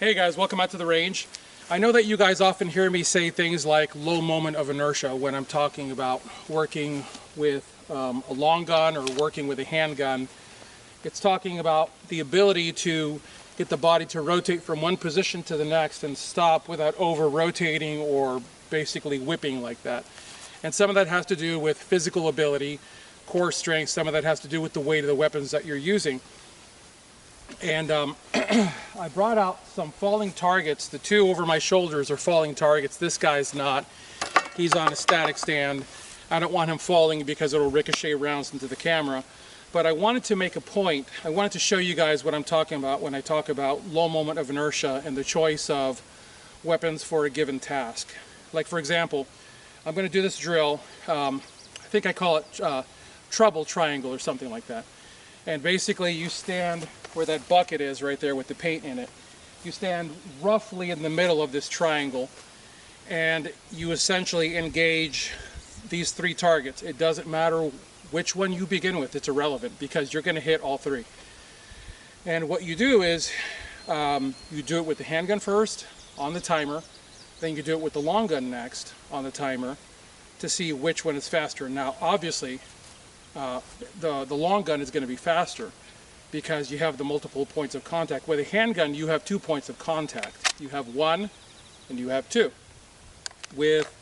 Hey guys, welcome out to the range. I know that you guys often hear me say things like low moment of inertia when I'm talking about working with a long gun or working with a handgun. It's talking about the ability to get the body to rotate from one position to the next and stop without over rotating or basically whipping like that. And some of that has to do with physical ability, core strength, some of that has to do with the weight of the weapons that you're using. And I brought out some falling targets. The two over my shoulders are falling targets. This guy's not. He's on a static stand. I don't want him falling because it'll ricochet rounds into the camera. But I wanted to make a point. I wanted to show you guys what I'm talking about when I talk about low moment of inertia and the choice of weapons for a given task. Like for example, I'm going to do this drill. I think I call it trouble triangle or something like that. And basically you stand where that bucket is right there with the paint in it. You stand roughly in the middle of this triangle and you essentially engage these three targets. It doesn't matter which one you begin with, it's irrelevant because you're going to hit all three. And what you do is you do it with the handgun first on the timer, then you do it with the long gun next on the timer to see which one is faster. Now obviously the long gun is going to be faster because you have the multiple points of contact. With a handgun, you have 2 points of contact. You have one and you have two. With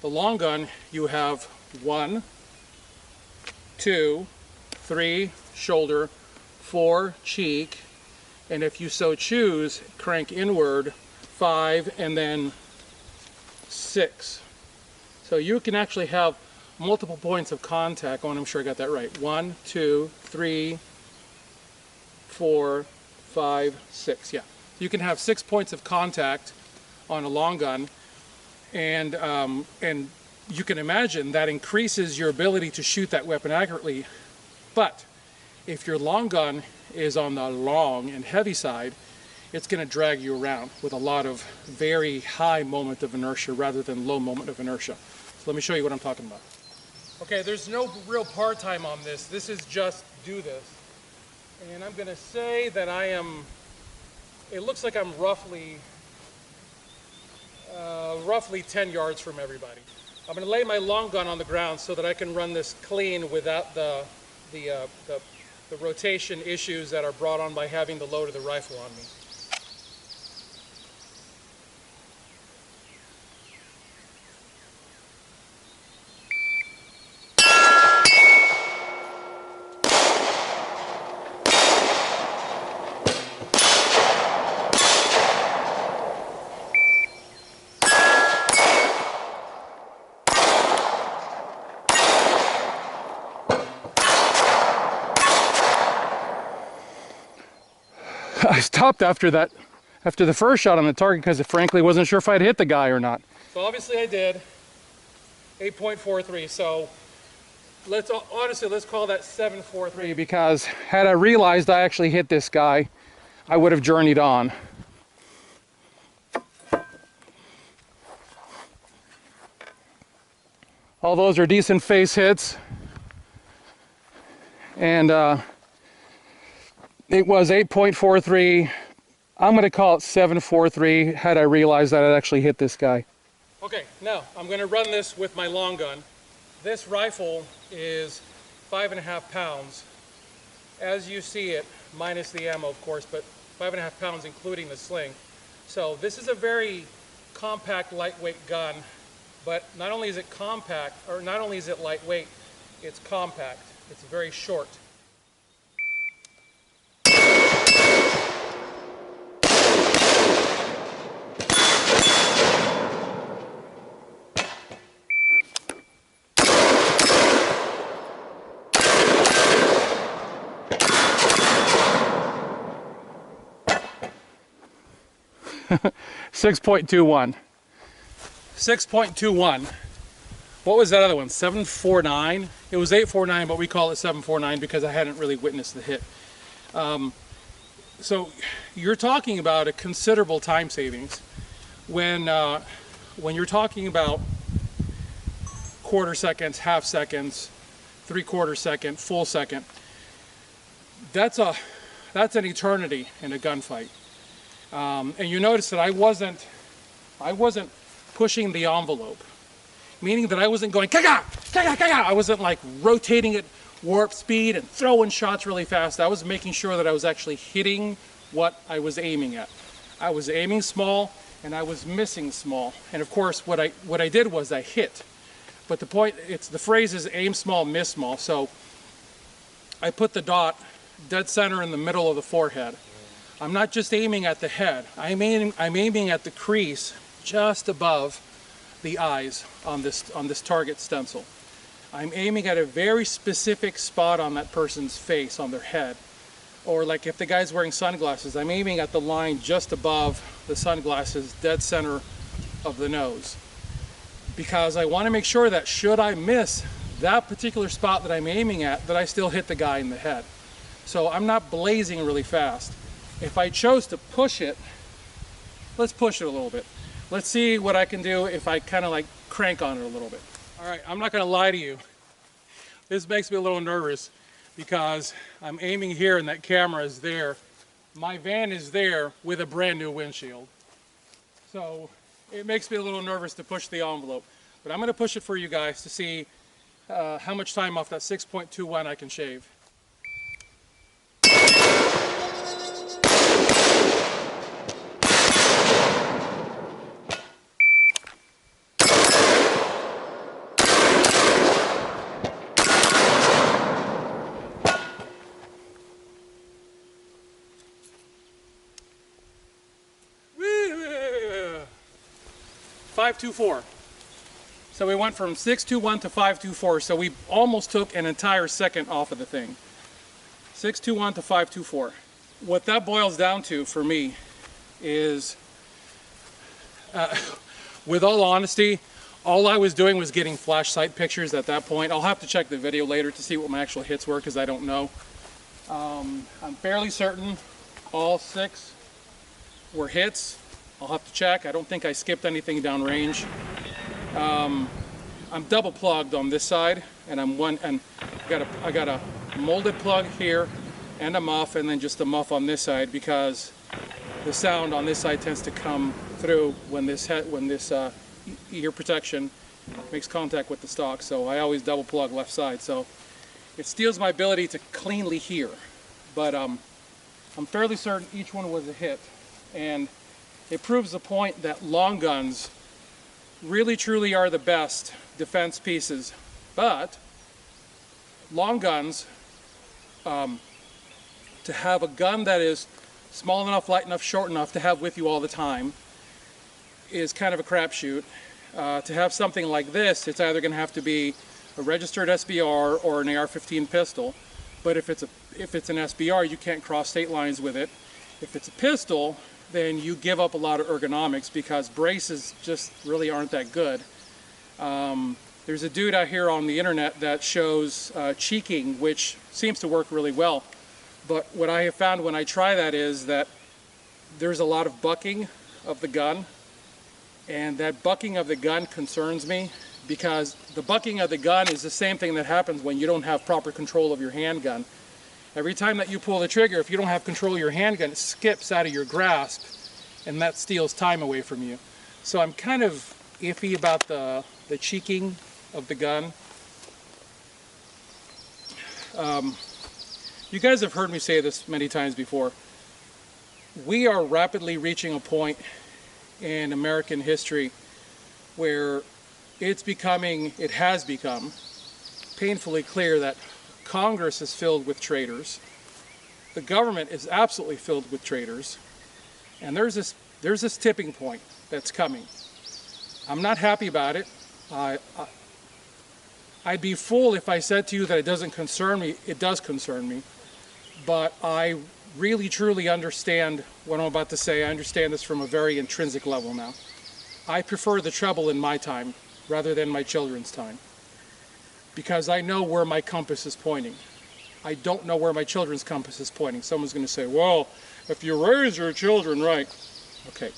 the long gun, you have 1, 2, 3 shoulder, 4 cheek, and if you so choose, crank inward, 5, and then 6. So you can actually have multiple points of contact. I want to make sure I got that right. 1, 2, 3, 4, 5, 6. Yeah, you can have 6 points of contact on a long gun, and you can imagine that increases your ability to shoot that weapon accurately. But if your long gun is on the long and heavy side, it's going to drag you around with a lot of very high moment of inertia rather than low moment of inertia. So let me show you what I'm talking about. Okay, there's no real par time on this. This is just do this. And I'm going to say that it looks like I'm roughly 10 yards from everybody. I'm going to lay my long gun on the ground so that I can run this clean without the rotation issues that are brought on by having the load of the rifle on me. I stopped after the first shot on the target because I frankly wasn't sure if I'd hit the guy or not. So obviously I did. 8.43. So let's call that 7.43 because had I realized I actually hit this guy, I would have journeyed on. All those are decent face hits. And it was 8.43. I'm going to call it 7.43 had I realized that I'd actually hit this guy. Okay, now I'm going to run this with my long gun. This rifle is 5.5 pounds. As you see it, minus the ammo of course, but 5.5 pounds including the sling. So this is a very compact, lightweight gun, but not only is it compact, or not only is it lightweight, it's compact. It's very short. .21. 6.21. What was that other one? 7.49? It was 8.49, but we call it 7.49 because I hadn't really witnessed the hit. So you're talking about a considerable time savings when you're talking about quarter seconds, half seconds, 3/4 second, full second. That's an eternity in a gunfight. And you notice that I wasn't pushing the envelope, meaning that I wasn't going kaga, kaga, kaga. I wasn't like rotating at warp speed and throwing shots really fast. I was making sure that I was actually hitting what I was aiming at. I was aiming small and I was missing small. And of course, what I did was I hit. But the point, the phrase is aim small, miss small. So I put the dot dead center in the middle of the forehead. I'm not just aiming at the head. I'm aiming at the crease just above the eyes on this target stencil. I'm aiming at a very specific spot on that person's face, on their head. Or like if the guy's wearing sunglasses, I'm aiming at the line just above the sunglasses, dead center of the nose. Because I want to make sure that should I miss that particular spot that I'm aiming at, that I still hit the guy in the head. So I'm not blazing really fast. If I chose to push it, let's push it a little bit. Let's see what I can do if I kind of like crank on it a little bit. All right, I'm not going to lie to you. This makes me a little nervous because I'm aiming here and that camera is there. My van is there with a brand new windshield. So it makes me a little nervous to push the envelope. But I'm going to push it for you guys to see how much time off that 6.21 I can shave. Woo! 524. So we went from 621 to 524, so we almost took an entire second off of the thing. 621 to 524. What that boils down to for me is, with all honesty, all I was doing was getting flash sight pictures at that point. I'll have to check the video later to see what my actual hits were because I don't know. I'm fairly certain all 6 were hits. I'll have to check. I don't think I skipped anything downrange. I'm double plugged on this side, and I got a molded plug here and a muff, and then just a muff on this side because the sound on this side tends to come through when this ear protection makes contact with the stock. So I always double plug left side, so it steals my ability to cleanly hear. But I'm fairly certain each one was a hit, and it proves the point that long guns really truly are the best defense pieces. But long guns, to have a gun that is small enough, light enough, short enough to have with you all the time is kind of a crapshoot. To have something like this, it's either going to have to be a registered SBR or an AR-15 pistol. But if it's an SBR, you can't cross state lines with it. If it's a pistol, then you give up a lot of ergonomics because braces just really aren't that good. There's a dude out here on the internet that shows cheeking, which seems to work really well. But what I have found when I try that is that there's a lot of bucking of the gun, and that bucking of the gun concerns me because the bucking of the gun is the same thing that happens when you don't have proper control of your handgun. Every time that you pull the trigger, if you don't have control of your handgun, it skips out of your grasp, and that steals time away from you. So I'm kind of iffy about the cheeking of the gun. You guys have heard me say this many times before. We are rapidly reaching a point in American history where it has become painfully clear that Congress is filled with traitors. The government is absolutely filled with traitors. And there's this tipping point that's coming. I'm not happy about it. I'd be fool if I said to you that it doesn't concern me. It does concern me. But I really truly understand what I'm about to say. I understand this from a very intrinsic level now. I prefer the trouble in my time rather than my children's time, because I know where my compass is pointing. I don't know where my children's compass is pointing. Someone's going to say, well, if you raise your children right. Okay,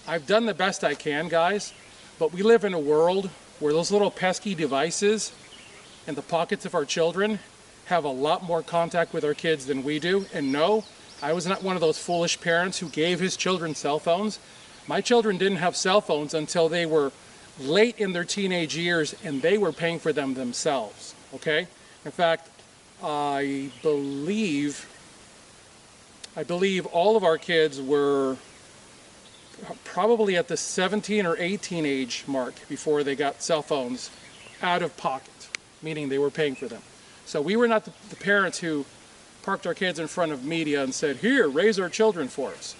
I've done the best I can, guys, but we live in a world where those little pesky devices in the pockets of our children have a lot more contact with our kids than we do. And no, I was not one of those foolish parents who gave his children cell phones. My children didn't have cell phones until they were late in their teenage years, and they were paying for them themselves, okay? In fact, I believe all of our kids were probably at the 17 or 18 age mark before they got cell phones out of pocket, meaning they were paying for them. So we were not the parents who parked our kids in front of media and said, here, raise our children for us.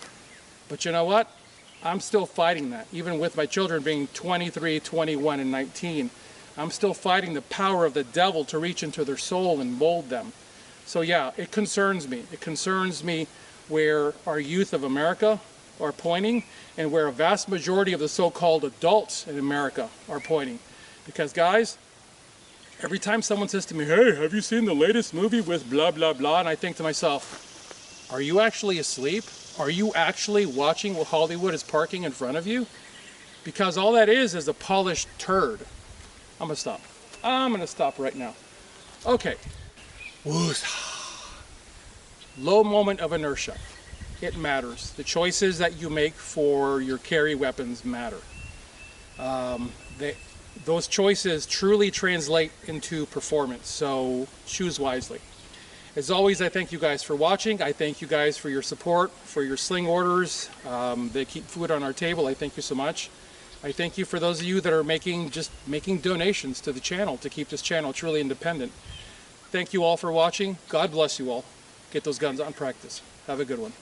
But you know what? I'm still fighting that. Even with my children being 23, 21, and 19, I'm still fighting the power of the devil to reach into their soul and mold them. So yeah, it concerns me. It concerns me where our youth of America are pointing and where a vast majority of the so-called adults in America are pointing. Because guys, every time someone says to me, hey, have you seen the latest movie with blah, blah, blah? And I think to myself, are you actually asleep? Are you actually watching what Hollywood is parking in front of you? Because all that is a polished turd. I'm gonna stop. I'm gonna stop right now. Okay. Low moment of inertia. It matters. The choices that you make for your carry weapons matter. Those choices truly translate into performance, so choose wisely. As always, I thank you guys for watching. I thank you guys for your support, for your sling orders. They keep food on our table. I thank you so much. I thank you for those of you that are making donations to the channel to keep this channel truly independent. Thank you all for watching. God bless you all. Get those guns on practice. Have a good one.